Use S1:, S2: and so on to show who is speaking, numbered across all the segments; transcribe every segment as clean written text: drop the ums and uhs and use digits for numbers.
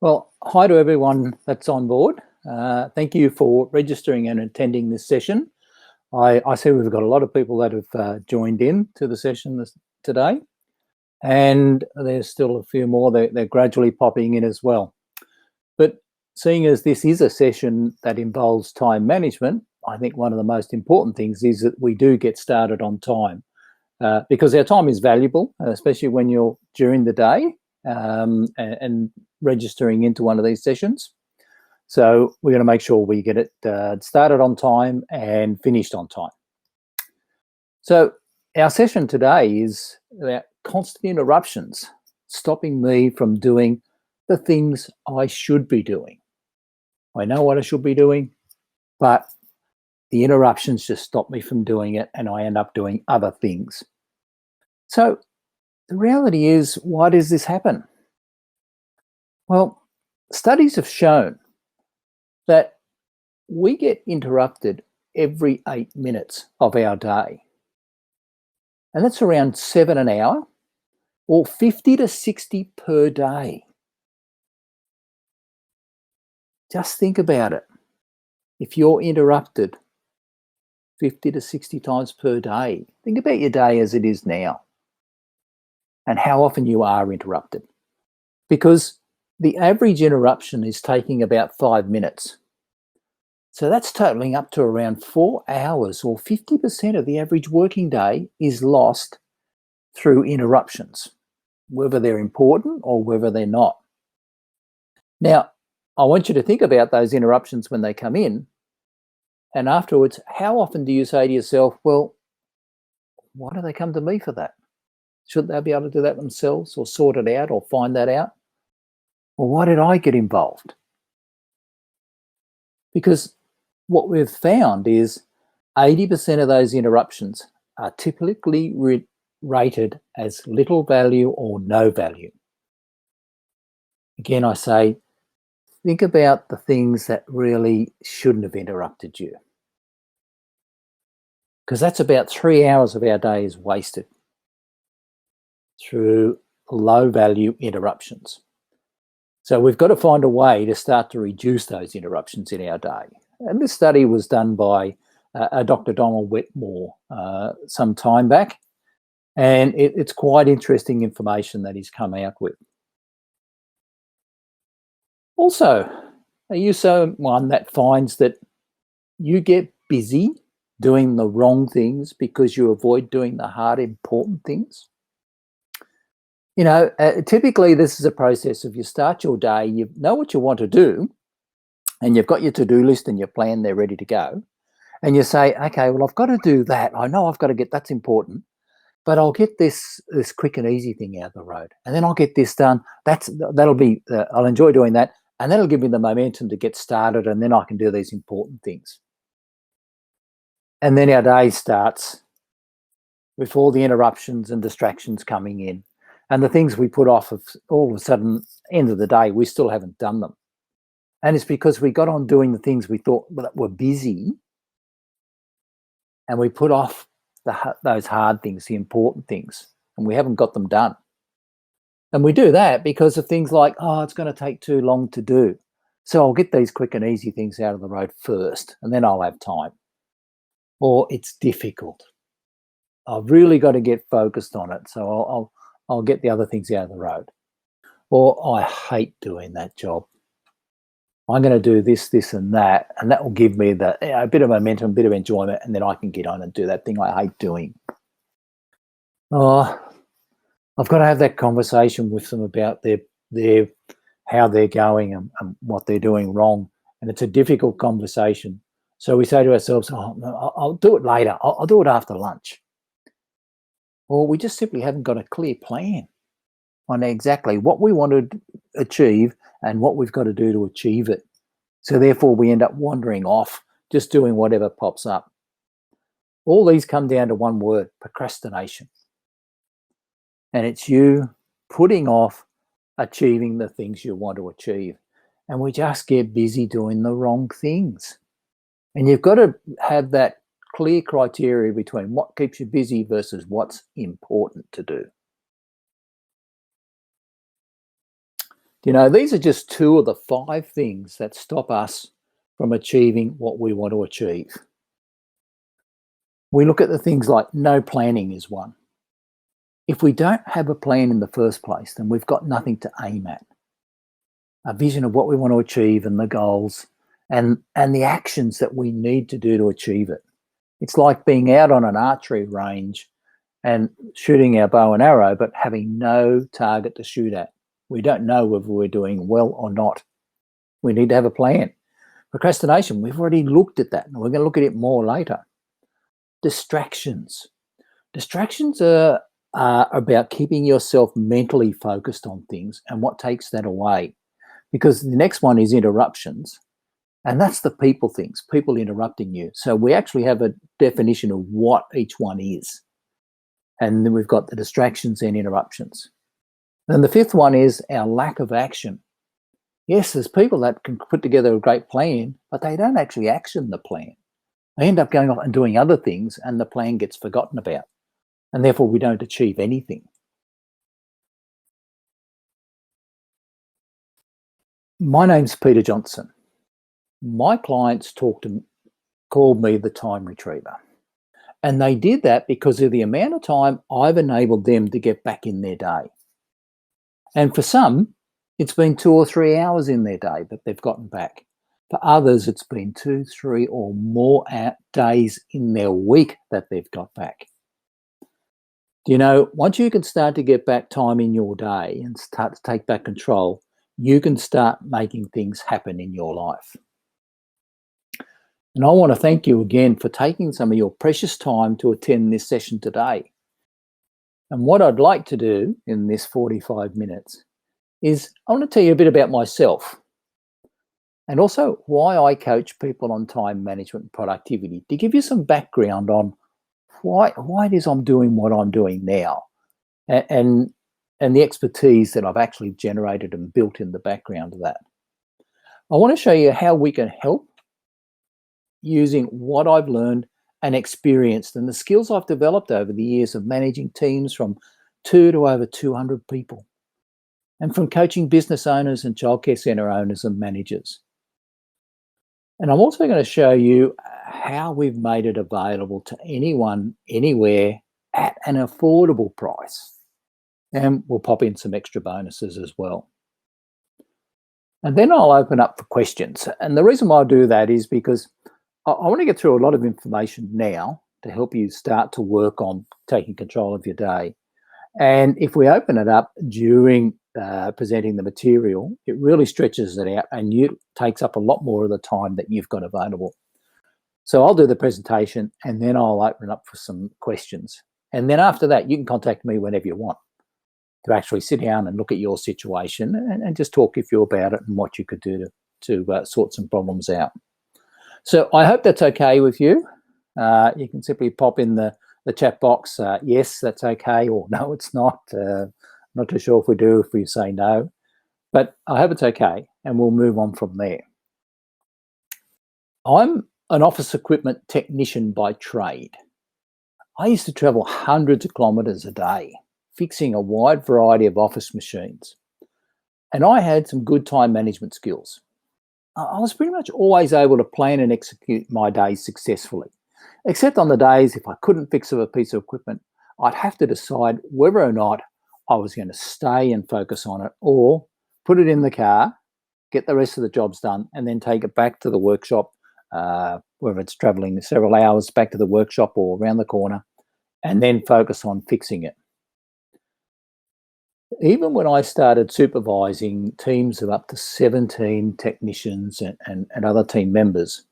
S1: Well, hi to everyone that's on board. Thank you for registering and attending this session. I see we've got a lot of people that have joined in to the session today, and there's still a few more. They're gradually popping in as well. But seeing as this is a session that involves time management, I think one of the most important things is that we do get started on time because our time is valuable, especially when you're during the day and registering into one of these sessions. So we're going to make sure we get it started on time and finished on time. So our session today is about constant interruptions, stopping me from doing the things I should be doing. I know what I should be doing, but the interruptions just stop me from doing it and I end up doing other things. So the reality is, why does this happen? Well, studies have shown that we get interrupted every 8 minutes of our day. And that's around 7 an hour or 50 to 60 per day. Just think about it. If you're interrupted 50 to 60 times per day, think about your day as it is now and how often you are interrupted. Because the average interruption is taking about 5 minutes. So that's totaling up to around 4 hours, or 50% of the average working day is lost through interruptions, whether they're important or whether they're not. Now, I want you to think about those interruptions when they come in, and afterwards, how often do you say to yourself, well, why do they come to me for that? Shouldn't they be able to do that themselves or sort it out or find that out? Well, why did I get involved? Because what we've found is 80% of those interruptions are typically rated as little value or no value. Again, I say, think about the things that really shouldn't have interrupted you. Because that's about 3 hours of our day is wasted through low value interruptions. So we've got to find a way to start to reduce those interruptions in our day. And this study was done by Dr. Donald Wetmore some time back. And it's quite interesting information that he's come out with. Also, are you someone that finds that you get busy doing the wrong things because you avoid doing the hard, important things? You know, typically this is a process of you start your day, you know what you want to do, and you've got your to-do list and your plan, they're ready to go. And you say, okay, well, I've got to do that. I know I've got to get, that's important, but I'll get this quick and easy thing out of the road. And then I'll get this done. That'll be, I'll enjoy doing that. And that'll give me the momentum to get started. And then I can do these important things. And then our day starts with all the interruptions and distractions coming in. And the things we put off, of all of a sudden, end of the day, we still haven't done them. And it's because we got on doing the things we thought that were busy, and we put off those hard things, the important things, and we haven't got them done. And we do that because of things like, oh, it's going to take too long to do. So I'll get these quick and easy things out of the road first, and then I'll have time. Or it's difficult. I've really got to get focused on it, so I'll get the other things out of the road. Or I hate doing that job. I'm going to do this, and that will give me a bit of momentum, a bit of enjoyment, and then I can get on and do that thing I hate doing. Oh, I've got to have that conversation with them about their how they're going and what they're doing wrong, and it's a difficult conversation. So we say to ourselves, "Oh, no, I'll do it later. I'll do it after lunch." Or we just simply haven't got a clear plan on exactly what we want to achieve and what we've got to do to achieve it. So therefore we end up wandering off, just doing whatever pops up. All these come down to one word: procrastination. And it's you putting off achieving the things you want to achieve. And we just get busy doing the wrong things. And you've got to have that clear criteria between what keeps you busy versus what's important to do. These are just two of the 5 things that stop us from achieving what we want to achieve. We look at the things like no planning is one. If we don't have a plan in the first place, then we've got nothing to aim at. A vision of what we want to achieve and the goals and the actions that we need to do to achieve it. It's like being out on an archery range and shooting our bow and arrow, but having no target to shoot at. We don't know whether we're doing well or not. We need to have a plan. Procrastination, we've already looked at that, and we're going to look at it more later. Distractions. Distractions are about keeping yourself mentally focused on things and what takes that away. Because the next one is interruptions. And that's the people things, people interrupting you. So we actually have a definition of what each one is. And then we've got the distractions and interruptions. And the 5th one is our lack of action. Yes, there's people that can put together a great plan, but they don't actually action the plan. They end up going off and doing other things, and the plan gets forgotten about. And therefore, we don't achieve anything. My name's Peter Johnson. My clients called me the time retriever. And they did that because of the amount of time I've enabled them to get back in their day. And for some, it's been 2 or 3 hours in their day that they've gotten back. For others, it's been 2, 3 or more days in their week that they've got back. Once you can start to get back time in your day and start to take back control, you can start making things happen in your life. And I want to thank you again for taking some of your precious time to attend this session today. And what I'd like to do in this 45 minutes is I want to tell you a bit about myself and also why I coach people on time management and productivity, to give you some background on why it is I'm doing what I'm doing now and the expertise that I've actually generated and built in the background of that. I want to show you how we can help using what I've learned and experienced and the skills I've developed over the years of managing teams from 2 to over 200 people, and from coaching business owners and childcare centre owners and managers. And I'm also going to show you how we've made it available to anyone, anywhere, at an affordable price. And we'll pop in some extra bonuses as well. And then I'll open up for questions. And the reason why I'll do that is because I want to get through a lot of information now to help you start to work on taking control of your day. And if we open it up during presenting the material, it really stretches it out and takes up a lot more of the time that you've got available. So I'll do the presentation and then I'll open up for some questions. And then after that, you can contact me whenever you want to actually sit down and look at your situation and just talk with you about it and what you could do to sort some problems out. So I hope that's okay with you. You can simply pop in the chat box, yes, that's okay, or no, it's not. Not too sure if we say no, but I hope it's okay, and we'll move on from there. I'm an office equipment technician by trade. I used to travel hundreds of kilometres a day, fixing a wide variety of office machines. And I had some good time management skills. I was pretty much always able to plan and execute my days successfully, except on the days if I couldn't fix a piece of equipment, I'd have to decide whether or not I was going to stay and focus on it or put it in the car, get the rest of the jobs done, and then take it back to the workshop, whether it's traveling several hours back to the workshop or around the corner, and then focus on fixing it. Even when I started supervising teams of up to 17 technicians and other team members,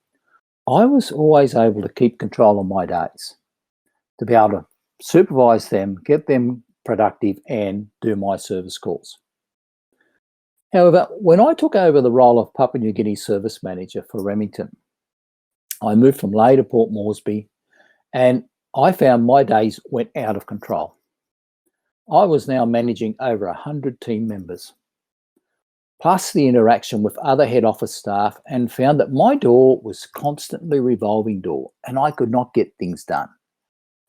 S1: I was always able to keep control of my days, to be able to supervise them, get them productive, and do my service calls. However, when I took over the role of Papua New Guinea Service Manager for Remington, I moved from Lae to Port Moresby, and I found my days went out of control. I was now managing over 100 team members, plus the interaction with other head office staff, and found that my door was constantly revolving door and I could not get things done.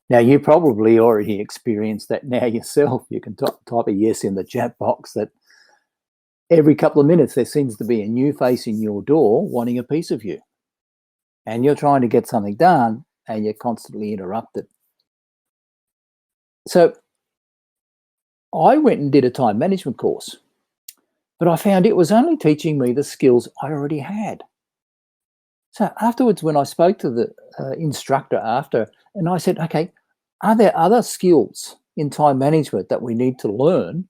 S1: Now, you probably already experienced that now yourself. You can type a yes in the chat box that Every couple of minutes, there seems to be a new face in your door wanting a piece of you. And you're trying to get something done and you're constantly interrupted. So I went and did a time management course, but I found it was only teaching me the skills I already had. So afterwards, when I spoke to the instructor after, and I said, okay, are there other skills in time management that we need to learn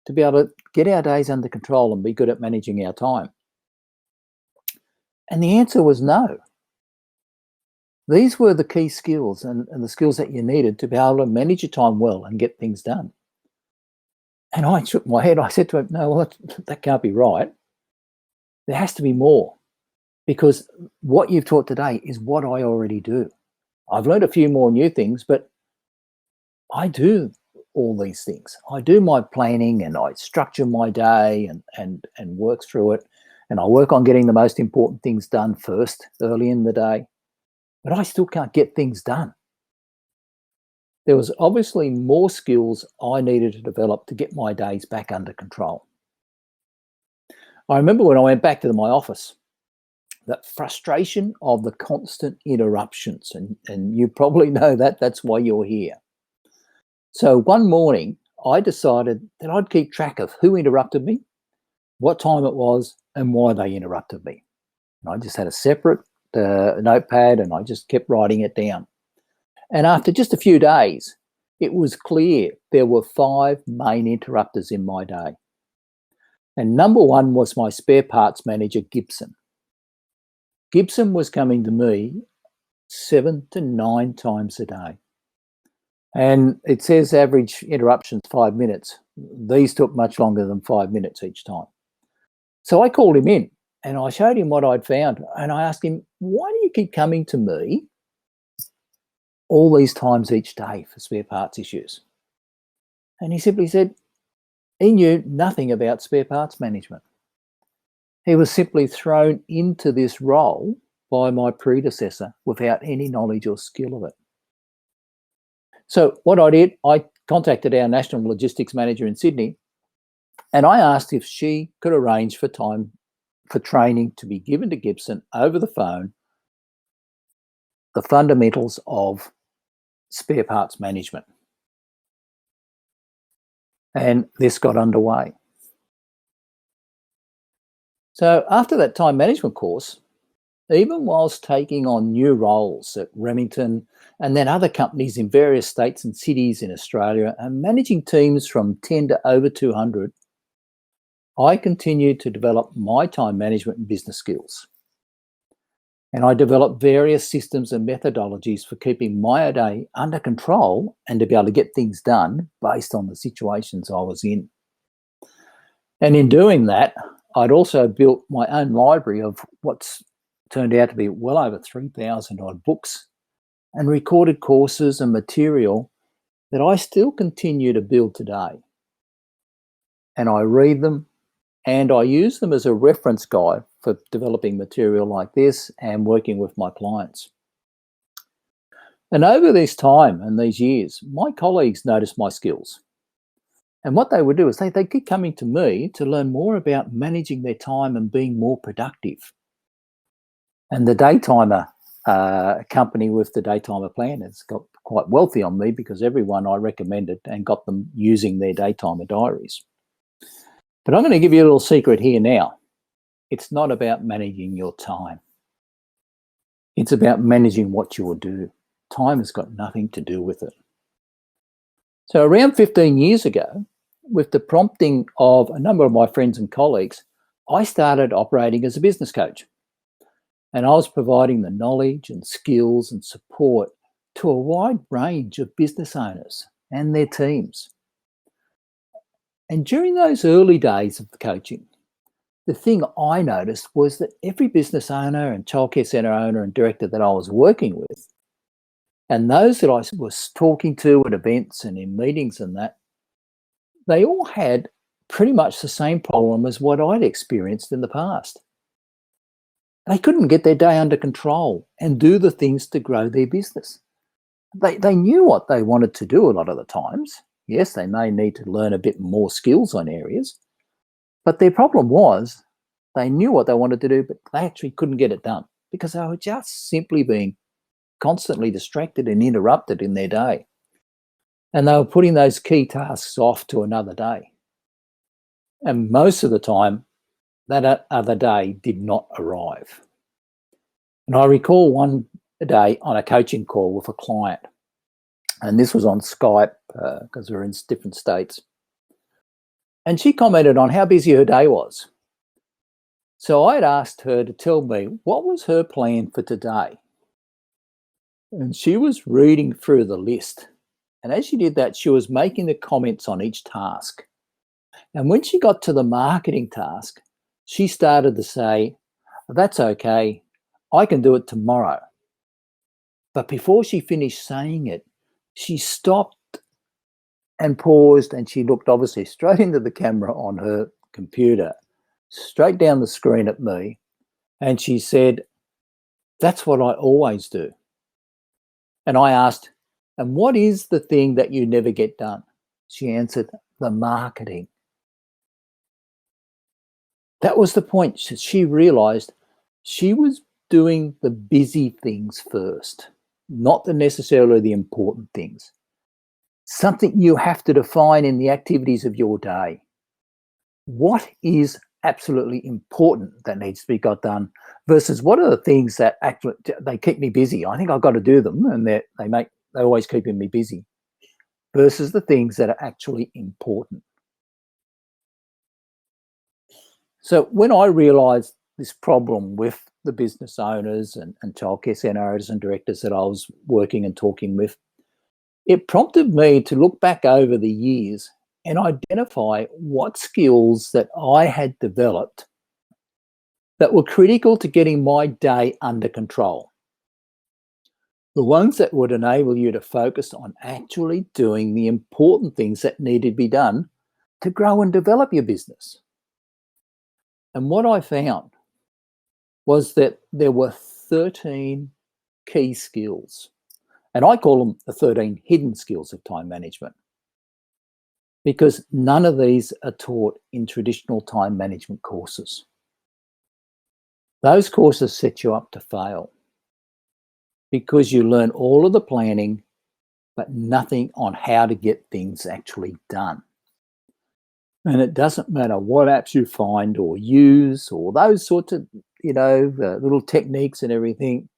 S1: to be able to get our days under control and be good at managing our time? And the answer was no. These were the key skills and the skills that you needed to be able to manage your time well and get things done. And I shook my head. I said to him, no, well, that can't be right. There has to be more, because what you've taught today is what I already do. I've learned a few more new things, but I do all these things. I do my planning and I structure my day and work through it. And I work on getting the most important things done first, early in the day. But I still can't get things done. There was obviously more skills I needed to develop to get my days back under control. I remember when I went back to my office, that frustration of the constant interruptions, and you probably know that, that's why you're here. So one morning, I decided that I'd keep track of who interrupted me, what time it was, and why they interrupted me. And I just had a separate notepad and I just kept writing it down. And after just a few days, it was clear there were 5 main interrupters in my day. And number one was my spare parts manager, Gibson. Gibson was coming to me 7 to 9 times a day. And it says average interruptions 5 minutes. These took much longer than 5 minutes each time. So I called him in and I showed him what I'd found. And I asked him, why do you keep coming to me all these times each day for spare parts issues? And he simply said he knew nothing about spare parts management. He was simply thrown into this role by my predecessor without any knowledge or skill of it. So what I did, I contacted our national logistics manager in Sydney and I asked if she could arrange for time for training to be given to Gibson over the phone, the fundamentals of spare parts management. And this got underway. So after that time management course, even whilst taking on new roles at Remington and then other companies in various states and cities in Australia and managing teams from 10 to over 200, I continued to develop my time management and business skills. And I developed various systems and methodologies for keeping my day under control and to be able to get things done based on the situations I was in. And in doing that, I'd also built my own library of what's turned out to be well over 3,000 odd books and recorded courses and material that I still continue to build today. And I read them and I use them as a reference guide for developing material like this and working with my clients. And over this time and these years, my colleagues noticed my skills. And what they would do is they keep coming to me to learn more about managing their time and being more productive. And the Daytimer company with the Daytimer plan has got quite wealthy on me because everyone I recommended and got them using their Daytimer diaries. But I'm going to give you a little secret here now. It's not about managing your time. It's about managing what you will do. Time has got nothing to do with it. So around 15 years ago, with the prompting of a number of my friends and colleagues, I started operating as a business coach. And I was providing the knowledge and skills and support to a wide range of business owners and their teams. And during those early days of the coaching, the thing I noticed was that every business owner and childcare centre owner and director that I was working with, and those that I was talking to at events and in meetings and that, they all had pretty much the same problem as what I'd experienced in the past. They couldn't get their day under control and do the things to grow their business. They knew what they wanted to do a lot of the times. Yes, they may need to learn a bit more skills on areas, But their problem was they knew what they wanted to do, but they actually couldn't get it done because they were just simply being constantly distracted and interrupted in their day. And they were putting those key tasks off to another day. And most of the time, that other day did not arrive. And I recall one day on a coaching call with a client, and this was on Skype because we're in different states. And she commented on how busy her day was. So I had asked her to tell me what was her plan for today. And she was reading through the list. And as she did that, she was making the comments on each task. And when she got to the marketing task, she started to say, "That's okay, I can do it tomorrow." But before she finished saying it, she stopped and paused, and she looked obviously straight into the camera on her computer, straight down the screen at me, and she said, "That's what I always do." And I asked, "And what is the thing that you never get done?" She answered, "The marketing." That was the point. She realized she was doing the busy things first, not necessarily the important things. Something you have to define in the activities of your day. What is absolutely important that needs to be got done versus what are the things that actually they keep me busy? I think I've got to do them, and they're always keeping me busy versus the things that are actually important. So when I realized this problem with the business owners and childcare centre owners and directors that I was working and talking with, it prompted me to look back over the years and identify what skills that I had developed that were critical to getting my day under control. The ones that would enable you to focus on actually doing the important things that needed to be done to grow and develop your business. And what I found was that there were 13 key skills, and I call them the 13 hidden skills of time management, because none of these are taught in traditional time management courses. Those courses set you up to fail because you learn all of the planning, but nothing on how to get things actually done. And it doesn't matter what apps you find or use or those sorts of, little techniques and everything.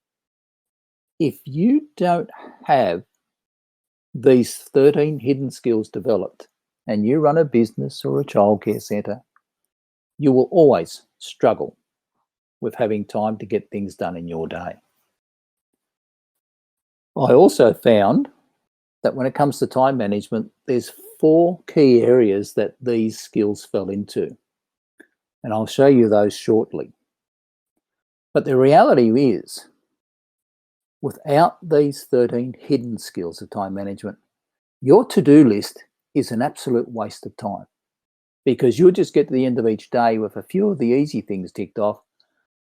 S1: If you don't have these 13 hidden skills developed and you run a business or a childcare centre, you will always struggle with having time to get things done in your day. I also found that when it comes to time management, there's 4 key areas that these skills fell into. And I'll show you those shortly. But the reality is, without these 13 hidden skills of time management, your to-do list is an absolute waste of time because you'll just get to the end of each day with a few of the easy things ticked off,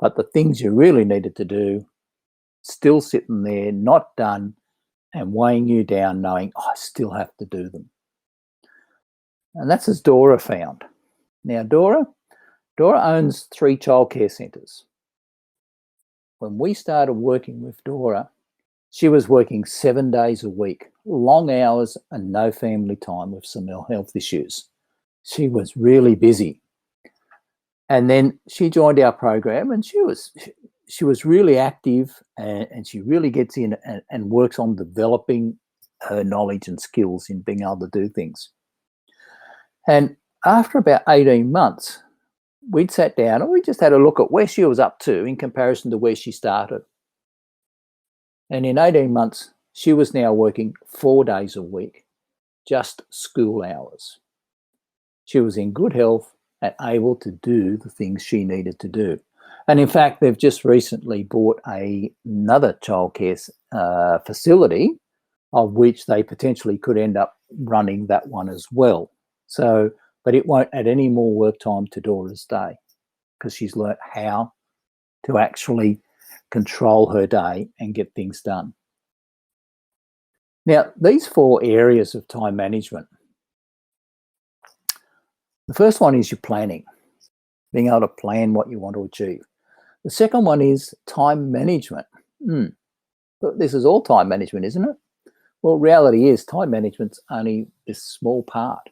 S1: but the things you really needed to do still sitting there, not done, and weighing you down knowing, I still have to do them. And that's as Dora found. Now, Dora owns 3 childcare centres. When we started working with Dora, she was working 7 days a week, long hours and no family time with some health issues. She was really busy. And then she joined our program and she was really active and she really gets in and works on developing her knowledge and skills in being able to do things. And after about 18 months, we'd sat down and we just had a look at where she was up to in comparison to where she started. And in 18 months, she was now working 4 days a week, just school hours. She was in good health and able to do the things she needed to do. And in fact, they've just recently bought another childcare facility, of which they potentially could end up running that one as well. So, but it won't add any more work time to Dora's day because she's learnt how to actually control her day and get things done. Now, these 4 areas of time management, the first one is your planning. being able to plan what you want to achieve. The second one is time management. Hmm. But this is all time management, isn't it? Well, reality is time management's only this small part.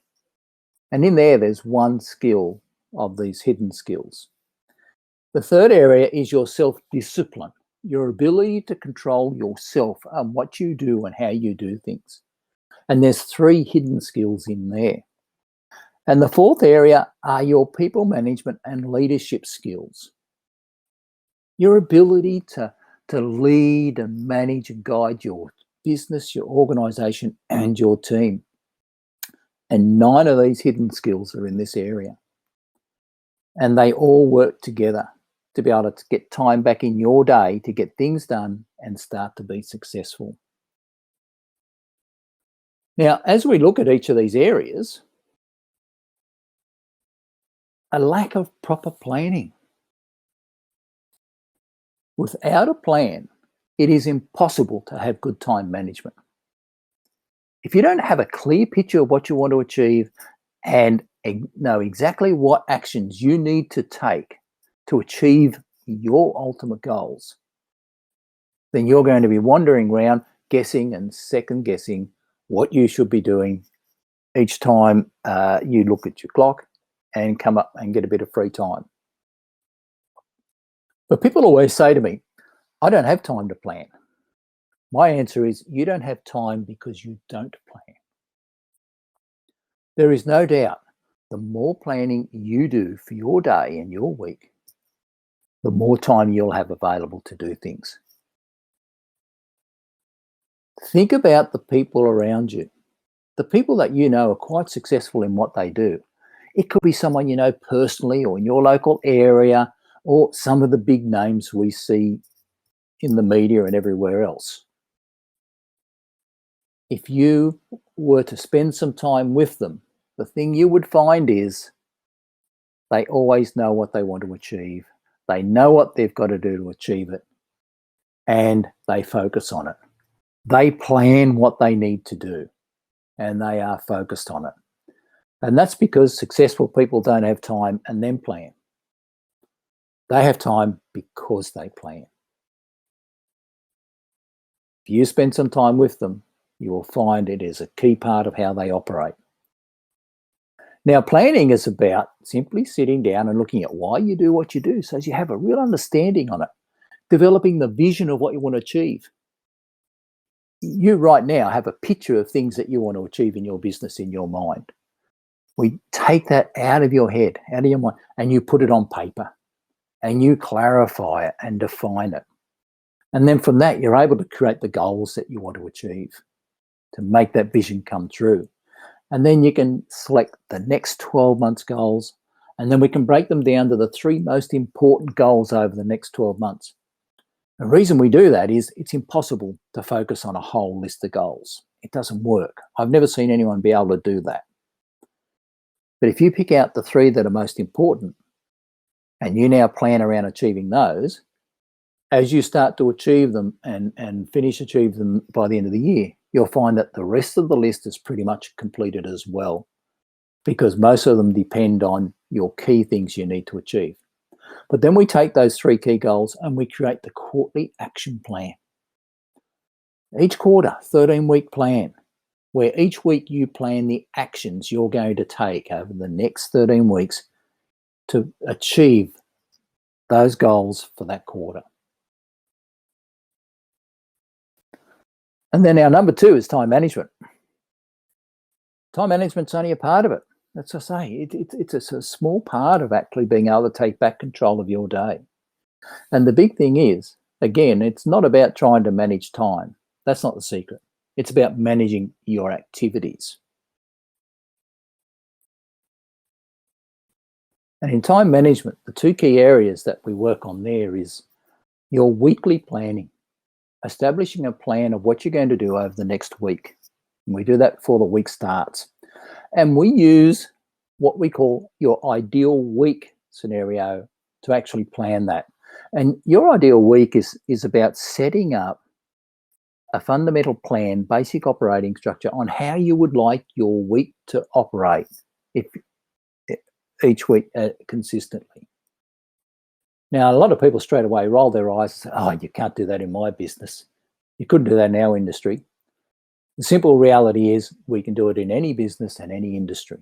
S1: And in there's one skill of these hidden skills. The third area is your self-discipline, your ability to control yourself and what you do and how you do things. And there's three hidden skills in there. And the fourth area are your people management and leadership skills. Your ability to lead and manage and guide your business, your organization, and your team. And 9 of these hidden skills are in this area. And they all work together to be able to get time back in your day to get things done and start to be successful. Now, as we look at each of these areas, a lack of proper planning. Without a plan, it is impossible to have good time management. If you don't have a clear picture of what you want to achieve and know exactly what actions you need to take to achieve your ultimate goals, then you're going to be wandering around guessing and second guessing what you should be doing each time you look at your clock and come up and get a bit of free time. But people always say to me, I don't have time to plan. My answer is you don't have time because you don't plan. There is no doubt the more planning you do for your day and your week, the more time you'll have available to do things. Think about the people around you. The people that you know are quite successful in what they do. It could be someone you know personally or in your local area or some of the big names we see in the media and everywhere else. If you were to spend some time with them, the thing you would find is they always know what they want to achieve. They know what they've got to do to achieve it, and they focus on it. They plan what they need to do, and they are focused on it. And that's because successful people don't have time and then plan. They have time because they plan. If you spend some time with them, you will find it is a key part of how they operate. Now, planning is about simply sitting down and looking at why you do what you do so as you have a real understanding on it, developing the vision of what you want to achieve. You right now have a picture of things that you want to achieve in your business in your mind. We take that out of your head, out of your mind, and you put it on paper and you clarify it and define it. And then from that, you're able to create the goals that you want to achieve to make that vision come true. And then you can select the next 12 months goals, and then we can break them down to the 3 most important goals over the next 12 months. The reason we do that is it's impossible to focus on a whole list of goals. It doesn't work. I've never seen anyone be able to do that. But if you pick out the 3 that are most important, and you now plan around achieving those, as you start to achieve them and finish achieving them by the end of the year, you'll find that the rest of the list is pretty much completed as well, because most of them depend on your key things you need to achieve. But then we take those 3 key goals and we create the quarterly action plan. Each quarter, 13-week plan, where each week you plan the actions you're going to take over the next 13 weeks to achieve those goals for that quarter. And then our number 2 is time management. Time management's only a part of it. As I say, it's a small part of actually being able to take back control of your day. And the big thing is, again, it's not about trying to manage time. That's not the secret. It's about managing your activities. And in time management, the 2 key areas that we work on there is your weekly planning, establishing a plan of what you're going to do over the next week. And we do that before the week starts. And we use what we call your ideal week scenario to actually plan that. And your ideal week is about setting up a fundamental plan, basic operating structure on how you would like your week to operate. If each week consistently. Now, a lot of people straight away roll their eyes and say, oh, you can't do that in my business. You couldn't do that in our industry. The simple reality is we can do it in any business and any industry.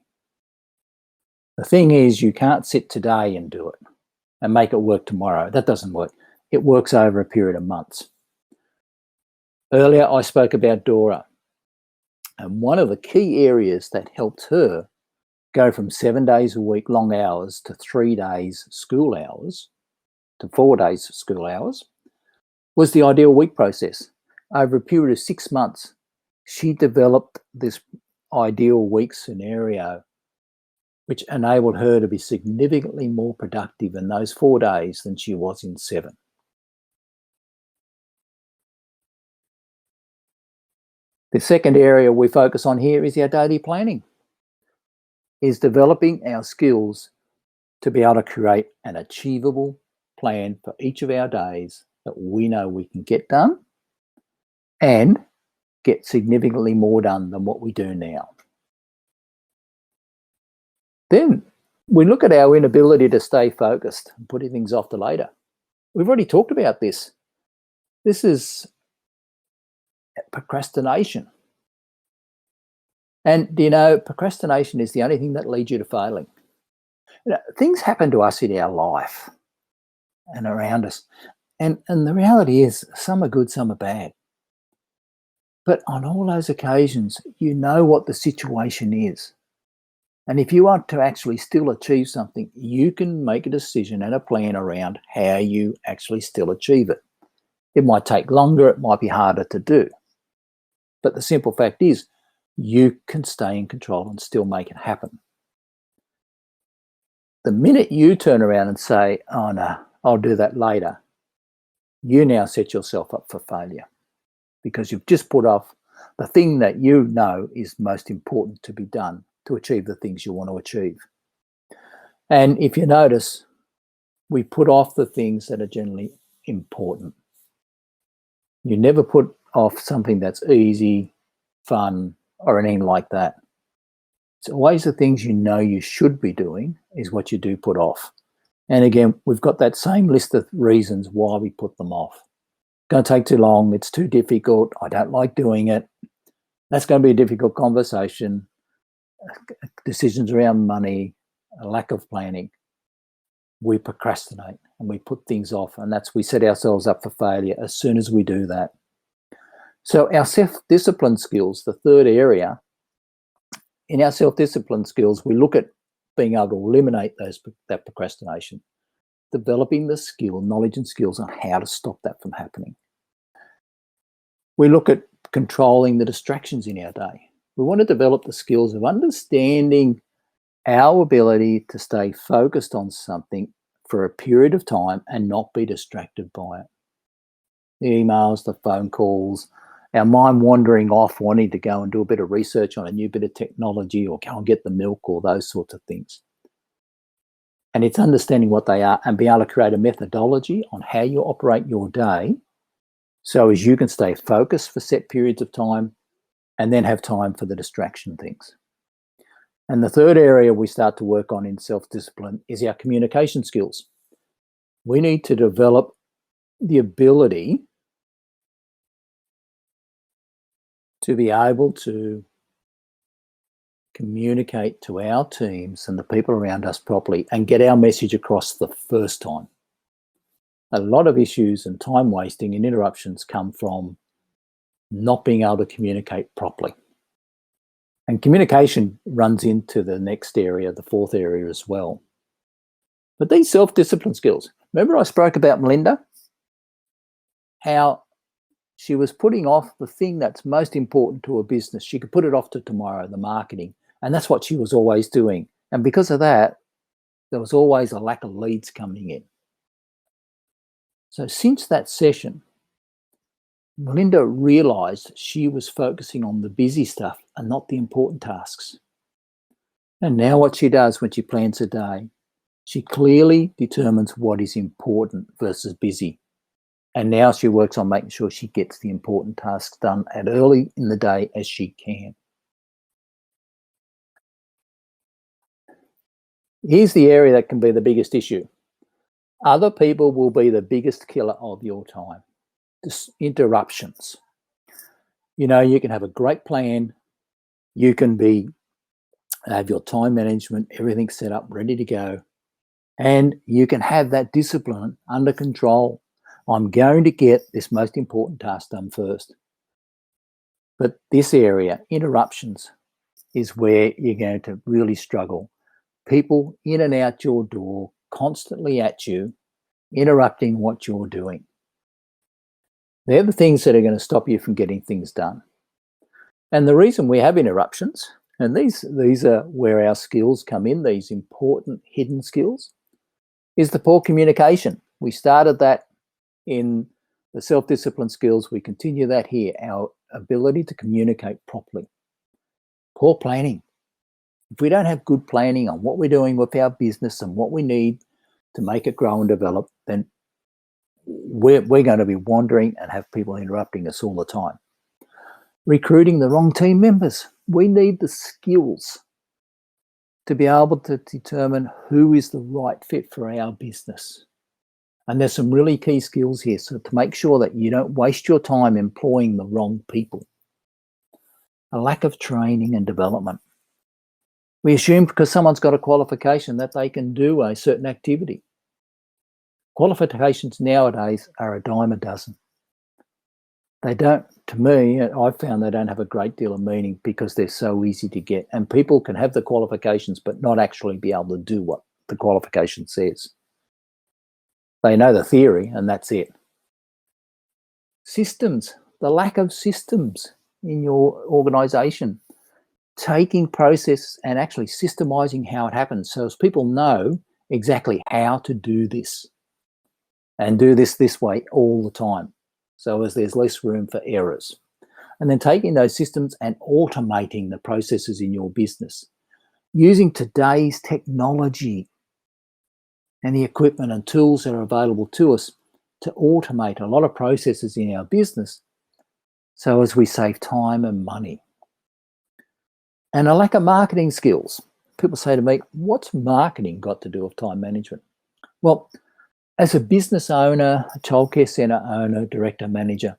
S1: The thing is, you can't sit today and do it and make it work tomorrow. That doesn't work. It works over a period of months. Earlier, I spoke about Dora. And one of the key areas that helped her go from 7 days a week, long hours, to 3 days school hours, to 4 days school hours, was the ideal week process. Over a period of 6 months, she developed this ideal week scenario, which enabled her to be significantly more productive in those 4 days than she was in 7. The second area we focus on here is our daily planning, is developing our skills to be able to create an achievable plan for each of our days that we know we can get done and get significantly more done than what we do now. Then we look at our inability to stay focused and putting things off to later. We've already talked about this. This is procrastination. And procrastination is the only thing that leads you to failing. Things happen to us in our life and around us. And the reality is, some are good, some are bad. But on all those occasions, you know what the situation is. And if you want to actually still achieve something, you can make a decision and a plan around how you actually still achieve it. It might take longer, it might be harder to do. But the simple fact is, you can stay in control and still make it happen. The minute you turn around and say, oh no, I'll do that later, you now set yourself up for failure because you've just put off the thing that you know is most important to be done to achieve the things you want to achieve. And if you notice, we put off the things that are generally important. You never put off something that's easy, fun, or anything like that. It's always the things you know you should be doing is what you do put off. And again, we've got that same list of reasons why we put them off. It's going to take too long. It's too difficult. I don't like doing it. That's going to be a difficult conversation. Decisions around money, a lack of planning. We procrastinate and we put things off, and we set ourselves up for failure as soon as we do that. So our self-discipline skills, the third area, in our self-discipline skills, we look at being able to eliminate that procrastination, developing the skill, knowledge and skills on how to stop that from happening. We look at controlling the distractions in our day. We want to develop the skills of understanding our ability to stay focused on something for a period of time and not be distracted by it. The emails, the phone calls, our mind wandering off, wanting to go and do a bit of research on a new bit of technology or go and get the milk or those sorts of things. And it's understanding what they are and be able to create a methodology on how you operate your day so as you can stay focused for set periods of time and then have time for the distraction things. And the third area we start to work on in self-discipline is our communication skills. We need to develop the ability to be able to communicate to our teams and the people around us properly and get our message across the first time. A lot of issues and time wasting and interruptions come from not being able to communicate properly. And communication runs into the next area, the fourth area as well. But these self-discipline skills, remember I spoke about Melinda? How she was putting off the thing that's most important to her business. She could put it off to tomorrow, the marketing. And that's what she was always doing. And because of that, there was always a lack of leads coming in. So since that session, Melinda realized she was focusing on the busy stuff and not the important tasks. And now what she does when she plans a day, she clearly determines what is important versus busy. And now she works on making sure she gets the important tasks done as early in the day as she can. Here's the area that can be the biggest issue. Other people will be the biggest killer of your time. Interruptions. You know, you can have a great plan. You can have your time management, everything set up, ready to go. And you can have that discipline under control. I'm going to get this most important task done first. But this area, interruptions, is where you're going to really struggle. People in and out your door, constantly at you, interrupting what you're doing. They're the things that are going to stop you from getting things done. And the reason we have interruptions, and these are where our skills come in, these important hidden skills, is the poor communication. We started that in the self-discipline skills. We continue that here, our ability to communicate properly. Poor planning. If we don't have good planning on what we're doing with our business and what we need to make it grow and develop, then we're going to be wandering and have people interrupting us all the time. Recruiting the wrong team members. We need the skills to be able to determine who is the right fit for our business. And there's some really key skills here, so to make sure that you don't waste your time employing the wrong people. A lack of training and development. We assume because someone's got a qualification that they can do a certain activity. Qualifications nowadays are a dime a dozen. They don't, to me, I've found they don't have a great deal of meaning because they're so easy to get. And people can have the qualifications but not actually be able to do what the qualification says. They know the theory and that's it. Systems, the lack of systems in your organization. Taking process and actually systemizing how it happens so as people know exactly how to do this and do this way all the time, so as there's less room for errors. And then taking those systems and automating the processes in your business using today's technology and the equipment and tools that are available to us to automate a lot of processes in our business so as we save time and money. And a lack of marketing skills. People say to me, what's marketing got to do with time management? Well, as a business owner, a childcare centre owner, director, manager,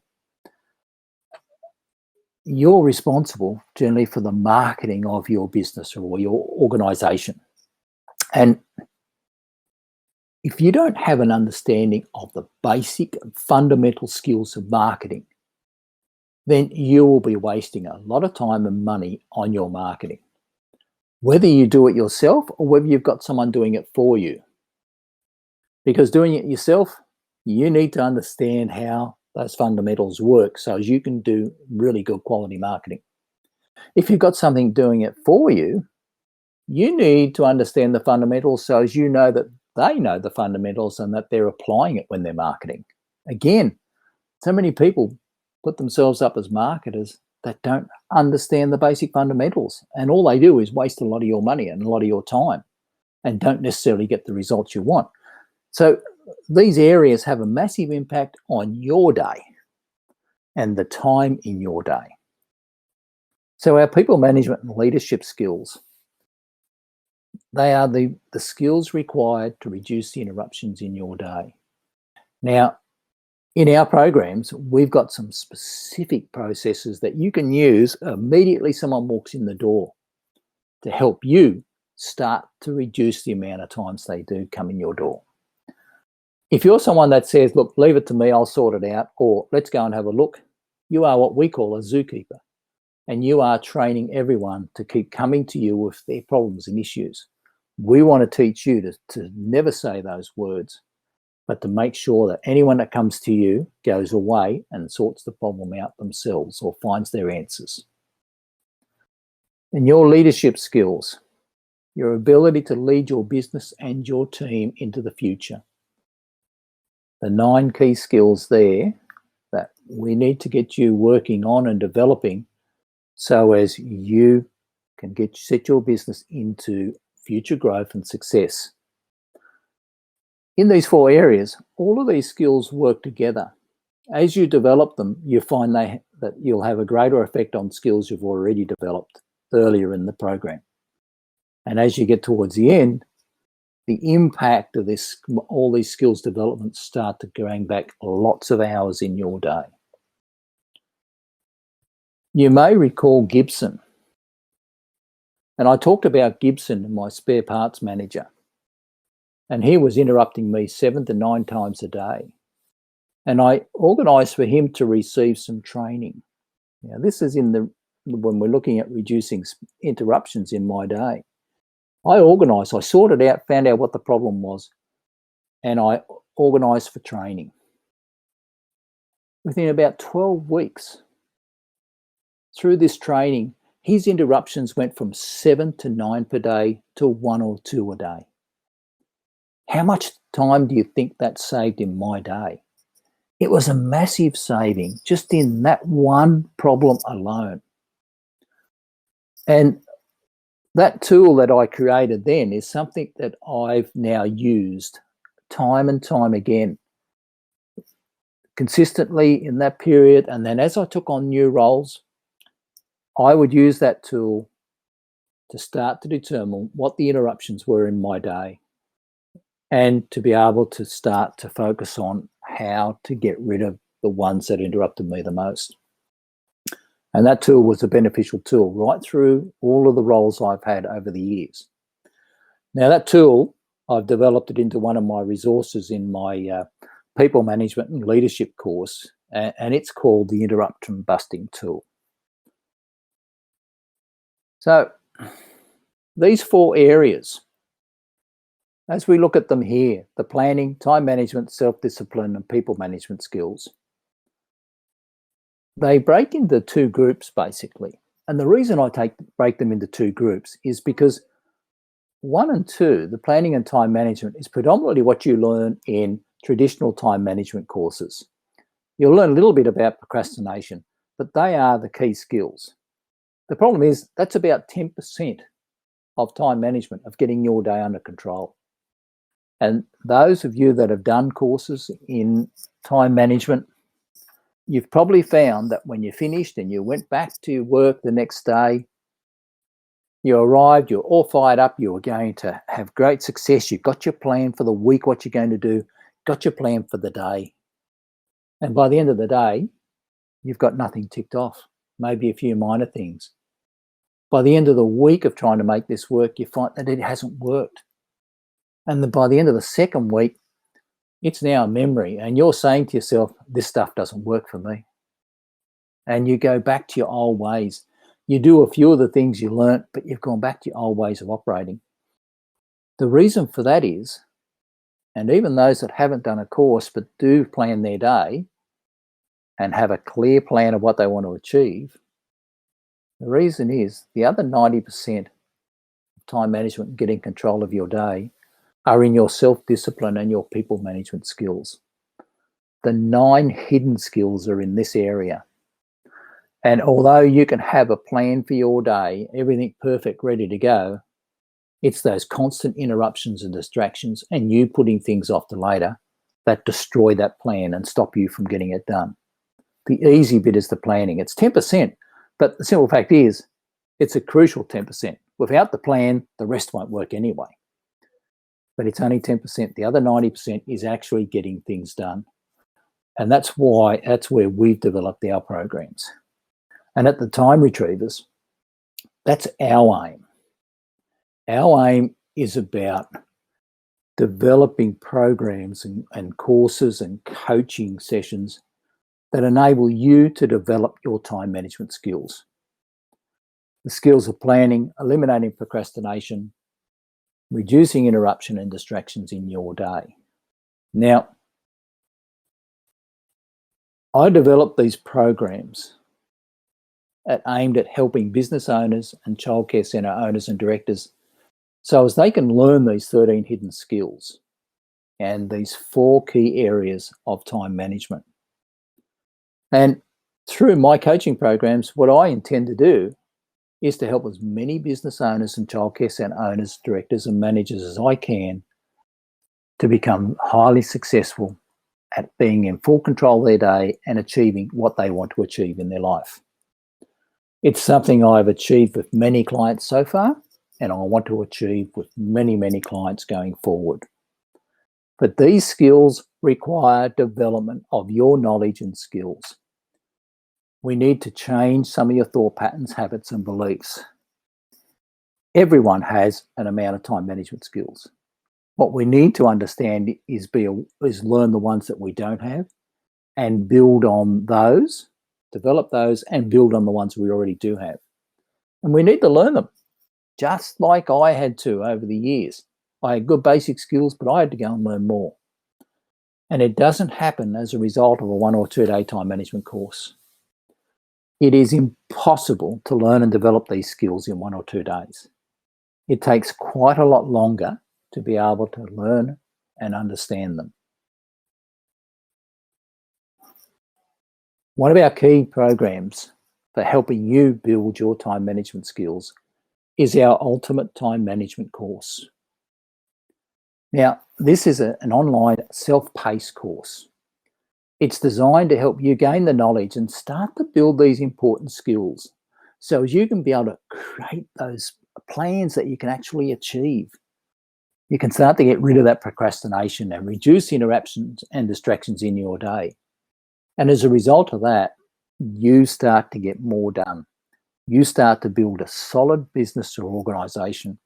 S1: you're responsible generally for the marketing of your business or your organisation. And if you don't have an understanding of the basic fundamental skills of marketing, then you will be wasting a lot of time and money on your marketing, whether you do it yourself or whether you've got someone doing it for you. Because doing it yourself, you need to understand how those fundamentals work so as you can do really good quality marketing. If you've got something doing it for you, you need to understand the fundamentals so as you know that they know the fundamentals and that they're applying it when they're marketing. Again, so many people put themselves up as marketers that don't understand the basic fundamentals, and all they do is waste a lot of your money and a lot of your time and don't necessarily get the results you want. So these areas have a massive impact on your day and the time in your day. So our people management and leadership skills, they are the skills required to reduce the interruptions in your day. Now, in our programs, we've got some specific processes that you can use immediately someone walks in the door to help you start to reduce the amount of times they do come in your door. If you're someone that says, look, leave it to me, I'll sort it out, or let's go and have a look, you are what we call a zookeeper, and you are training everyone to keep coming to you with their problems and issues. We want to teach you to never say those words, but to make sure that anyone that comes to you goes away and sorts the problem out themselves or finds their answers. And your leadership skills, your ability to lead your business and your team into the future. The 9 key skills there that we need to get you working on and developing so as you can set your business into future growth and success. In these 4 areas, all of these skills work together. As you develop them, you find that you'll have a greater effect on skills you've already developed earlier in the program. And as you get towards the end, the impact of all these skills developments start to bring back lots of hours in your day. You may recall Gibson. And I talked about Gibson, my spare parts manager. And he was interrupting me 7 to 9 times a day. And I organised for him to receive some training. Now, this is when we're looking at reducing interruptions in my day. I sorted out, found out what the problem was, and I organised for training. Within about 12 weeks, through this training, his interruptions went from 7 to 9 per day to 1 or 2 a day. How much time do you think that saved in my day? It was a massive saving just in that one problem alone. And that tool that I created then is something that I've now used time and time again, consistently in that period. And then as I took on new roles, I would use that tool to start to determine what the interruptions were in my day and to be able to start to focus on how to get rid of the ones that interrupted me the most. And that tool was a beneficial tool right through all of the roles I've had over the years. Now, that tool, I've developed it into one of my resources in my people management and leadership course, and it's called the Interruption Busting Tool. So these 4 areas, as we look at them here, the planning, time management, self-discipline, and people management skills, they break into 2 groups basically. And the reason I break them into 2 groups is because 1 and 2, the planning and time management, is predominantly what you learn in traditional time management courses. You'll learn a little bit about procrastination, but they are the key skills. The problem is that's about 10% of time management, of getting your day under control. And those of you that have done courses in time management, you've probably found that when you finished and you went back to work the next day, you arrived, you're all fired up, you were going to have great success, you've got your plan for the week, what you're going to do, got your plan for the day. And by the end of the day, you've got nothing ticked off, maybe a few minor things. By the end of the week of trying to make this work, you find that it hasn't worked. And then by the end of the second week, it's now a memory, and you're saying to yourself, this stuff doesn't work for me. And you go back to your old ways. You do a few of the things you learnt, but you've gone back to your old ways of operating. The reason for that is, and even those that haven't done a course but do plan their day and have a clear plan of what they want to achieve, the reason is the other 90% of time management and getting control of your day are in your self-discipline and your people management skills. The 9 hidden skills are in this area. And although you can have a plan for your day, everything perfect, ready to go, it's those constant interruptions and distractions and you putting things off to later that destroy that plan and stop you from getting it done. The easy bit is the planning. It's 10%, but the simple fact is it's a crucial 10%. Without the plan, the rest won't work anyway. But it's only 10%. The other 90% is actually getting things done. And that's where we've developed our programs. And at the Time Retrievers, that's our aim. Our aim is about developing programs and courses and coaching sessions that enable you to develop your time management skills. The skills of planning, eliminating procrastination, reducing interruption and distractions in your day. Now, I developed these programs aimed at helping business owners and childcare centre owners and directors so as they can learn these 13 hidden skills and these 4 key areas of time management. And through my coaching programs, what I intend to do is to help as many business owners and childcare centre owners, directors and managers as I can to become highly successful at being in full control of their day and achieving what they want to achieve in their life. It's something I've achieved with many clients so far, and I want to achieve with many, many clients going forward. But these skills require development of your knowledge and skills. We need to change some of your thought patterns, habits, and beliefs. Everyone has an amount of time management skills. What we need to understand is learn the ones that we don't have and build on those, develop those, and build on the ones we already do have. And we need to learn them, just like I had to over the years. I had good basic skills, but I had to go and learn more. And it doesn't happen as a result of a 1 or 2 day time management course. It is impossible to learn and develop these skills in 1 or 2 days. It takes quite a lot longer to be able to learn and understand them. One of our key programs for helping you build your time management skills is our Ultimate Time Management course. Now, this is an online self-paced course. It's designed to help you gain the knowledge and start to build these important skills so as you can be able to create those plans that you can actually achieve. You can start to get rid of that procrastination and reduce interruptions and distractions in your day. And as a result of that, you start to get more done. You start to build a solid business or organization,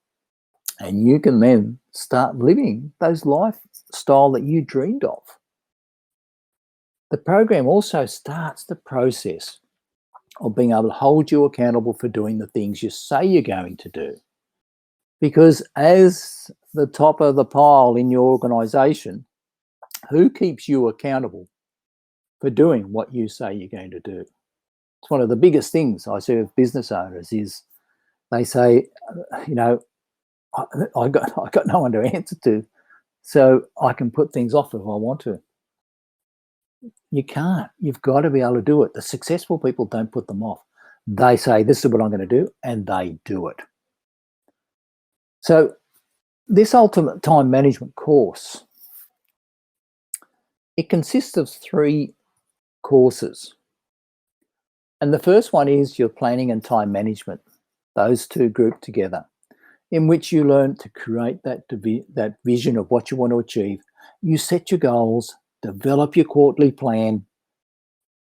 S1: and you can then start living those lifestyle that you dreamed of. The program also starts the process of being able to hold you accountable for doing the things you say you're going to do. Because as the top of the pile in your organization, who keeps you accountable for doing what you say you're going to do? It's one of the biggest things I see with business owners is they say, I got no one to answer to, so I can put things off if I want to. You can't. You've got to be able to do it. The successful people don't put them off. They say, this is what I'm going to do, and they do it. So this Ultimate Time Management course, it consists of 3 courses. And the first one is your planning and time management, those 2 grouped together, in which you learn to create that vision of what you want to achieve. You set your goals, develop your quarterly plan,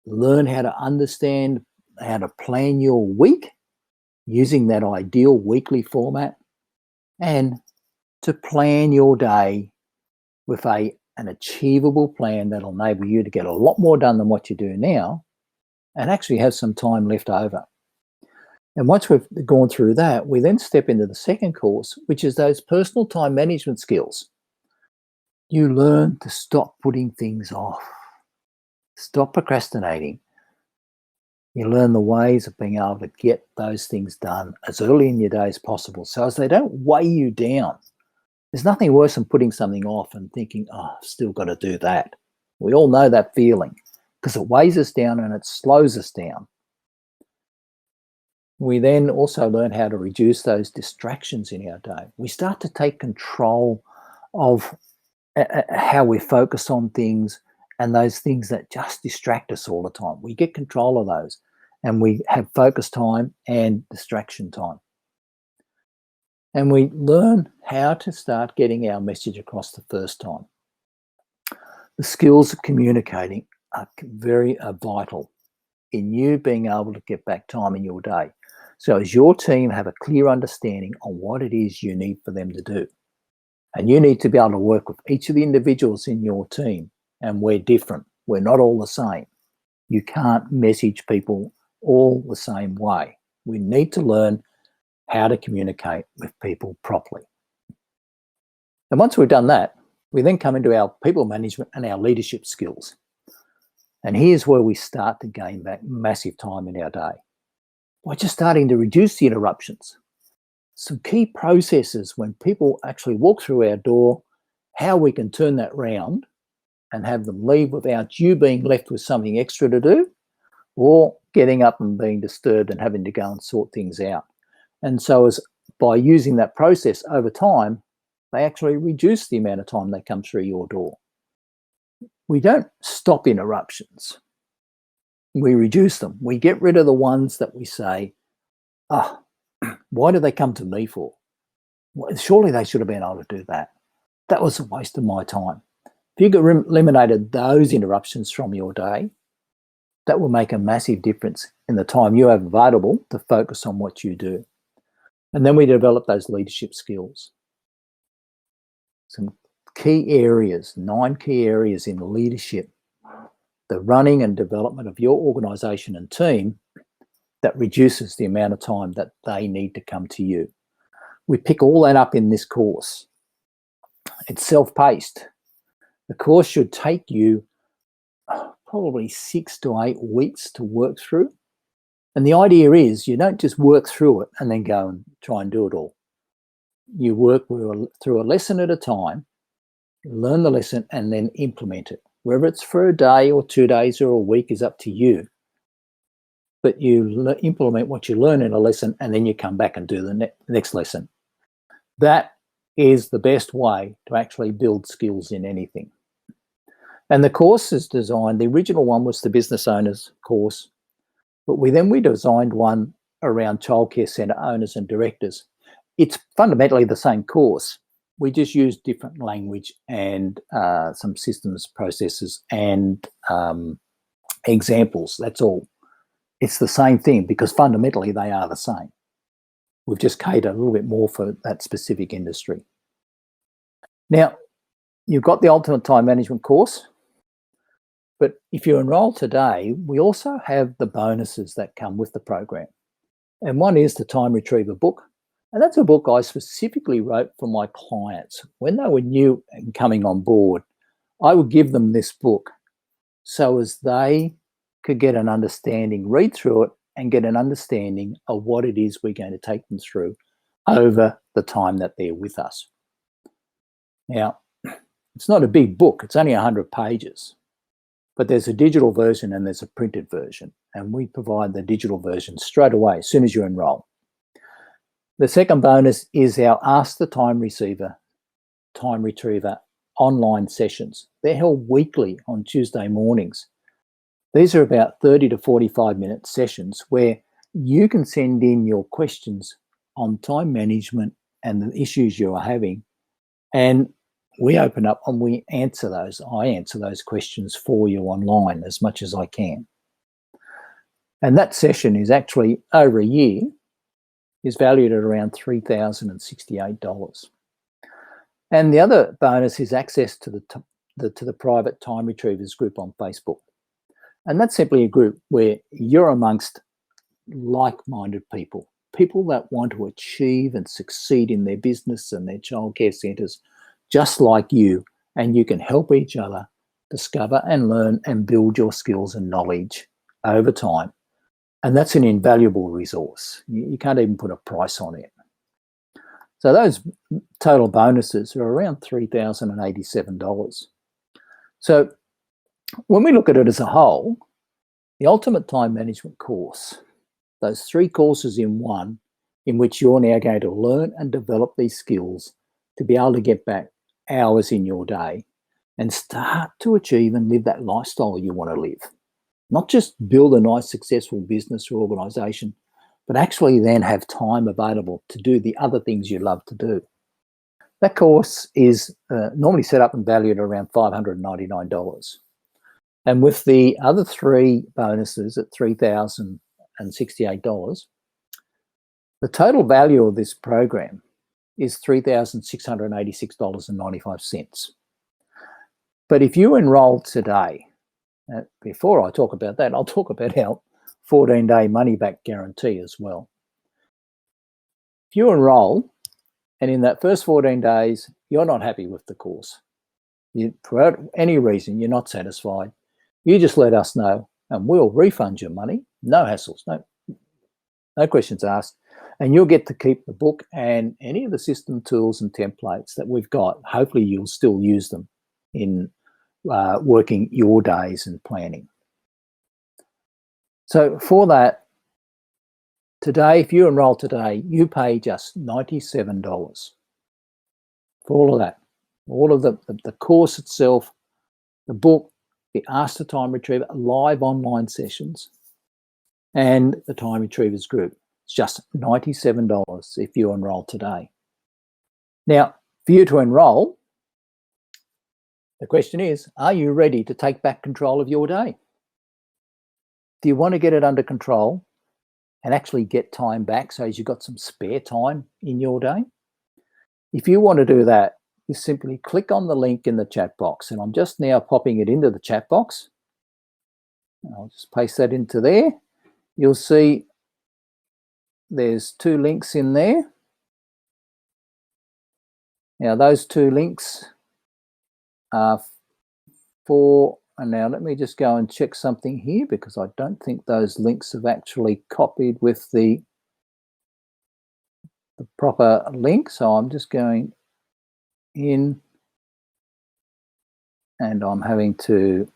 S1: learn how to understand how to plan your week using that ideal weekly format, and to plan your day with an achievable plan that'll enable you to get a lot more done than what you do now and actually have some time left over. And once we've gone through that, we then step into the second course, which is those personal time management skills. You learn to stop putting things off, stop procrastinating. You learn the ways of being able to get those things done as early in your day as possible so as they don't weigh you down. There's nothing worse than putting something off and thinking, oh, I've still got to do that. We all know that feeling because it weighs us down and it slows us down. We then also learn how to reduce those distractions in our day. We start to take control of how we focus on things and those things that just distract us all the time. We get control of those and we have focus time and distraction time. And we learn how to start getting our message across the first time. The skills of communicating are very vital in you being able to get back time in your day. So as your team have a clear understanding on what it is you need for them to do. And you need to be able to work with each of the individuals in your team. And we're different. We're not all the same. You can't message people all the same way. We need to learn how to communicate with people properly. And once we've done that, we then come into our people management and our leadership skills. And here's where we start to gain back massive time in our day. By just starting to reduce the interruptions. Some key processes when people actually walk through our door, how we can turn that round and have them leave without you being left with something extra to do or getting up and being disturbed and having to go and sort things out. And so as by using that process over time, they actually reduce the amount of time they come through your door. We don't stop interruptions. We reduce them. We get rid of the ones that we say, oh, why do they come to me for? Well, surely they should have been able to do that. That was a waste of my time. If you eliminated those interruptions from your day, that will make a massive difference in the time you have available to focus on what you do. And then we develop those leadership skills. Some key areas, 9 key areas in leadership, the running and development of your organization and team that reduces the amount of time that they need to come to you. We pick all that up in this course. It's self-paced. The course should take you probably 6 to 8 weeks to work through. And the idea is you don't just work through it and then go and try and do it all. You work through a lesson at a time, learn the lesson, and then implement it. Whether it's for a day or 2 days or a week is up to you. But you implement what you learn in a lesson and then you come back and do the next lesson. That is the best way to actually build skills in anything. And the course is designed, the original one was the business owners course, but we designed one around childcare centre owners and directors. It's fundamentally the same course. We just use different language and some systems, processes, and examples. That's all. It's the same thing because fundamentally they are the same. We've just catered a little bit more for that specific industry. Now, you've got the Ultimate Time Management course, but if you enroll today, we also have the bonuses that come with the program. And one is the Time Retriever book. And that's a book I specifically wrote for my clients. When they were new and coming on board, I would give them this book so as they could get an understanding, read through it, and get an understanding of what it is we're going to take them through over the time that they're with us. Now, it's not a big book. It's only 100 pages. But there's a digital version and there's a printed version. And we provide the digital version straight away as soon as you enroll. The second bonus is our Ask the Time Retriever online sessions. They're held weekly on Tuesday mornings. These are about 30 to 45-minute sessions where you can send in your questions on time management and the issues you are having. And we open up and we answer those. I answer those questions for you online as much as I can. And that session is actually over a year, is valued at around $3,068. And the other bonus is access to the private Time Retrievers group on Facebook. And that's simply a group where you're amongst like-minded people, people that want to achieve and succeed in their business and their childcare centres just like you, and you can help each other discover and learn and build your skills and knowledge over time. And that's an invaluable resource. You can't even put a price on it. So those total bonuses are around $3,087. So when we look at it as a whole, the Ultimate Time Management course, those 3 courses in one, in which you're now going to learn and develop these skills to be able to get back hours in your day and start to achieve and live that lifestyle you want to live. Not just build a nice, successful business or organization, but actually then have time available to do the other things you love to do. That course is normally set up and valued at around $599. And with the other 3 bonuses at $3,068, the total value of this program is $3,686.95. But if you enroll today, before I talk about that, I'll talk about our 14-day money-back guarantee as well. If you enroll and in that first 14 days, you're not happy with the course, for any reason you're not satisfied, you just let us know and we'll refund your money. No hassles, no questions asked. And you'll get to keep the book and any of the system tools and templates that we've got. Hopefully you'll still use them in working your days and planning. So for that, today, if you enroll today, you pay just $97 for all of that. All of the course itself, the book, the Ask the Time Retriever, live online sessions, and the Time Retrievers group. It's just $97 if you enroll today. Now, for you to enroll, the question is, are you ready to take back control of your day? Do you want to get it under control and actually get time back so as you've got some spare time in your day? If you want to do that, you simply click on the link in the chat box, and I'm just now popping it into the chat box. I'll just paste that into there. You'll see there's 2 links in there. Now those 2 links are for, and now let me just go and check something here, because I don't think those links have actually copied with the proper link. So I'm just going in and I'm having to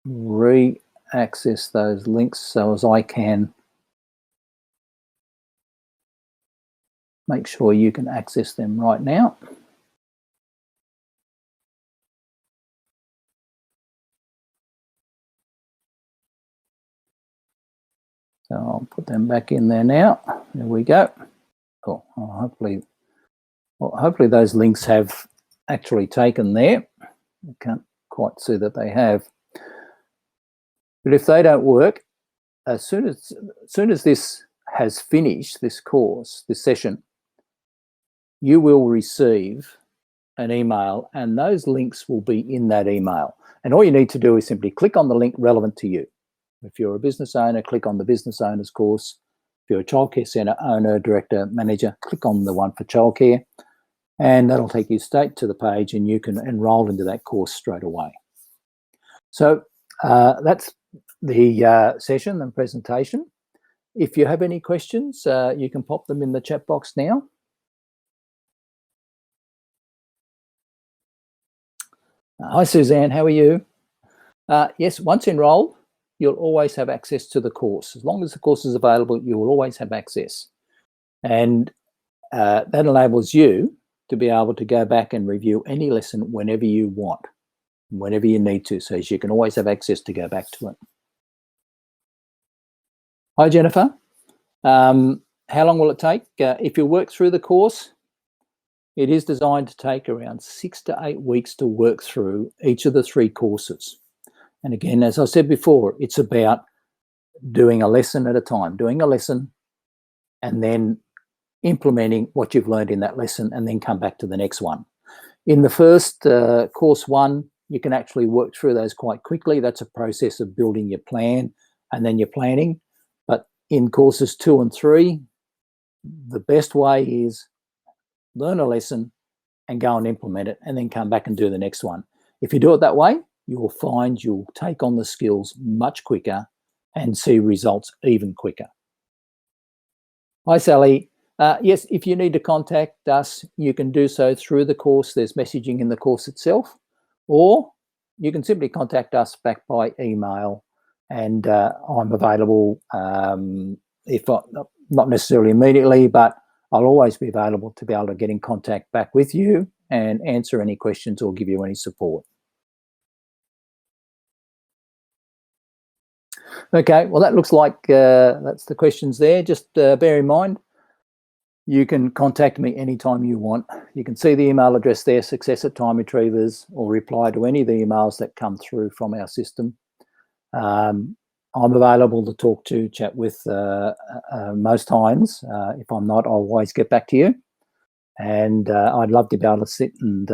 S1: re-access those links so as I can make sure you can access them right now. So I'll put them back in there now. There we go. Cool. Hopefully those links have actually taken there. I can't quite see that they have. But if they don't work, as soon as this has finished, this course, this session, you will receive an email, and those links will be in that email. And all you need to do is simply click on the link relevant to you. If you're a business owner, click on the business owner's course. If you're a childcare centre owner, director, manager, click on the one for childcare, and that'll take you straight to the page and you can enroll into that course straight away. So that's the session and presentation. If you have any questions, you can pop them in the chat box now. Hi, Suzanne, how are you? Yes, once enrolled, you'll always have access to the course. As long as the course is available, you will always have access. And that enables you to be able to go back and review any lesson whenever you want, whenever you need to, so you can always have access to go back to it. Hi, Jennifer. How long will it take? If you work through the course, it is designed to take around 6 to 8 weeks to work through each of the 3 courses. And again, as I said before, it's about doing a lesson at a time, doing a lesson and then implementing what you've learned in that lesson and then come back to the next one. In the first course 1, you can actually work through those quite quickly. That's a process of building your plan and then your planning. But in courses 2 and 3, the best way is learn a lesson and go and implement it and then come back and do the next one. If you do it that way, you will find you'll take on the skills much quicker and see results even quicker. Hi, Sally. Yes, if you need to contact us, you can do so through the course. There's messaging in the course itself, or you can simply contact us back by email, and I'm available, if not necessarily immediately, but I'll always be available to be able to get in contact back with you and answer any questions or give you any support. Okay, well, that looks like that's the questions there. Just bear in mind, you can contact me anytime you want. You can see the email address there, success@Time Retrievers, or reply to any of the emails that come through from our system. I'm available to talk to, chat with most times. If I'm not, I'll always get back to you. And I'd love to be able to sit and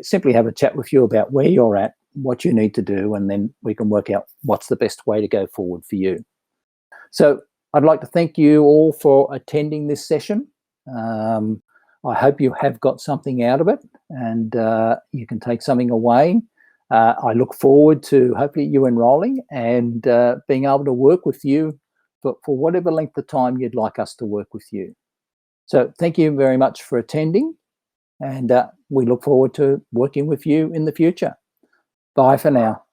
S1: simply have a chat with you about where you're at, what you need to do, and then we can work out what's the best way to go forward for you. So I'd like to thank you all for attending this session. I hope you have got something out of it and you can take something away. I look forward to hopefully you enrolling and being able to work with you for whatever length of time you'd like us to work with you. So thank you very much for attending, and we look forward to working with you in the future. Bye for now.